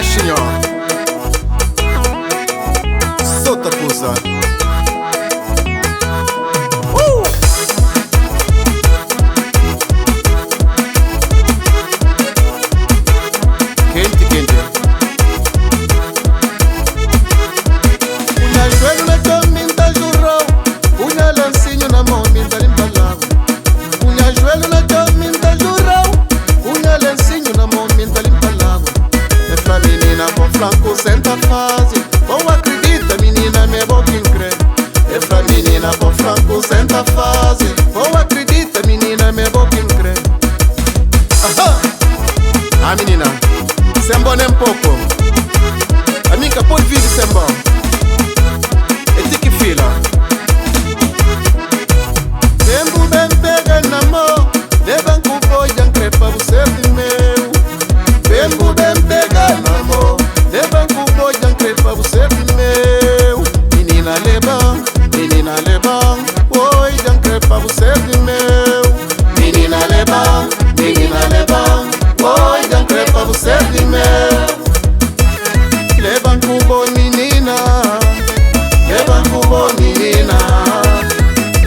Ashinho Sota Kusa Quente, quente. Unha joelho na caminha jurou, unha lancinho na mão, minta limpa lava. Unha joelho na caminha jurou, unha lancinho na mão, minta limpa lava. É pra menina com flanco senta fase, ou acredita menina me boca incrê. É pra menina com flanco senta fase, ou acredita menina me boca incrê. Ah menina, sembo nem pouco. A minha pode vir de sembo. É ti que fila. Tempo bem pega na mão, de banco vou crepa você de meu. Tempo bem pega na mão, de banco vou crepa você de meu. Menina lebam, oi crepa você de meu. Menina lebam, oi crepa você de meu. Levam cubo menina, levam cubo menina,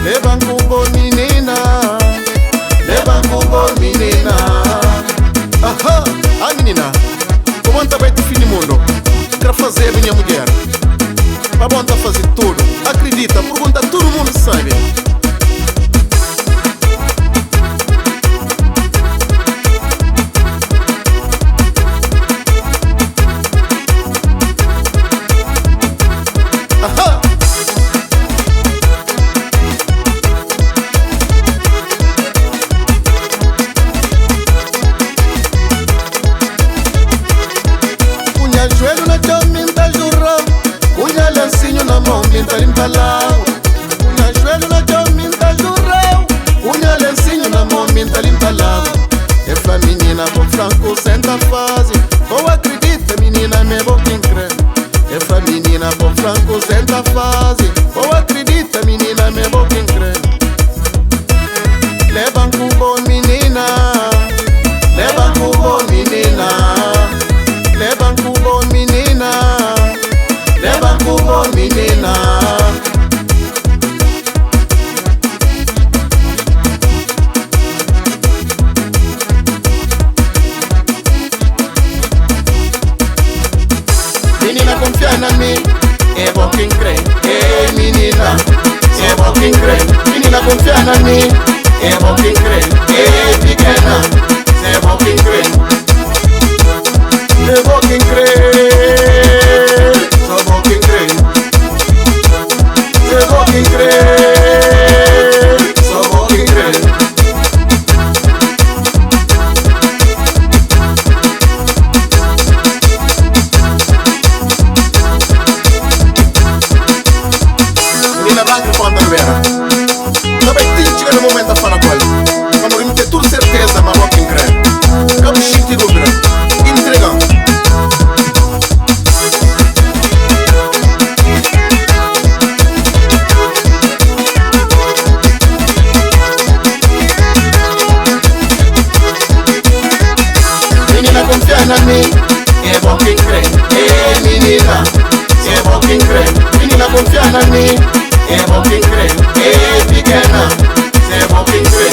levam cubo menina, levam cubo menina. Ahá, a menina, como anda vai te fim do mundo? Quero fazer minha mulher, pra bom tá fazer tudo. Acredita, pergunta todo mundo sabe. Joelho na caminha jurou, unha lancinho na mão, minta limpa lava. Unha joelho na caminha jurou, unha lancinho na mão, minta limpa lava. É pra menina com franco senta fase, ou acredita menina me boca incrê. É pra menina com franco senta fase, ou acredita menina me boca incrê. Levam cubo menina, levam cubo menina, levam cubo menina, levam cubo menina. Menina confia na mim, é bom quem crê. É menina, é bom quem crê. Menina confia na mim, é bom quem crê. É pequena, é bom quem crê. É bom quem crê, só bom quem crê. É bom quem crê, só bom quem crê. Menina branca quando a vera, também tem que chegar no momento da fala qual. Quando ele me ter tudo certeza, mas bom quem crê. Cabe chique e dúvida, entregando. Confia na mim, é bom quem crê. É menina, é bom quem crê. Menina confia na mim, é bom quem crê. É pequena, é bom quem crê.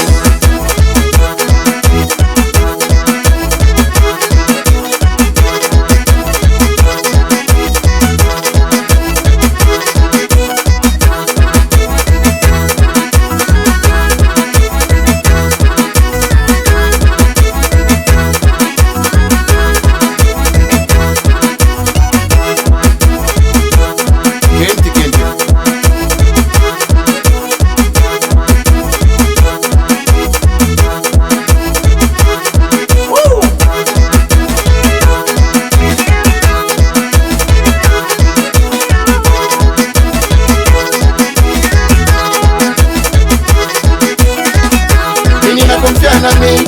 Confia na mim,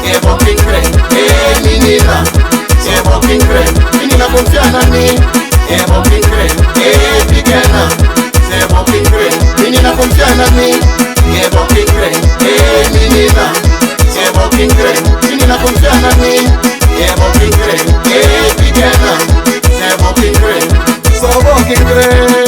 é bom quem crê. É menina, é bom quem crê. Menina confia na mim, é bom quem crê. É pequena, é bom quem crê. Menina confia na mim, é bom quem crê. É menina, é bom quem crê. Menina confia na mim, é bom quem crê. É pequena. libre.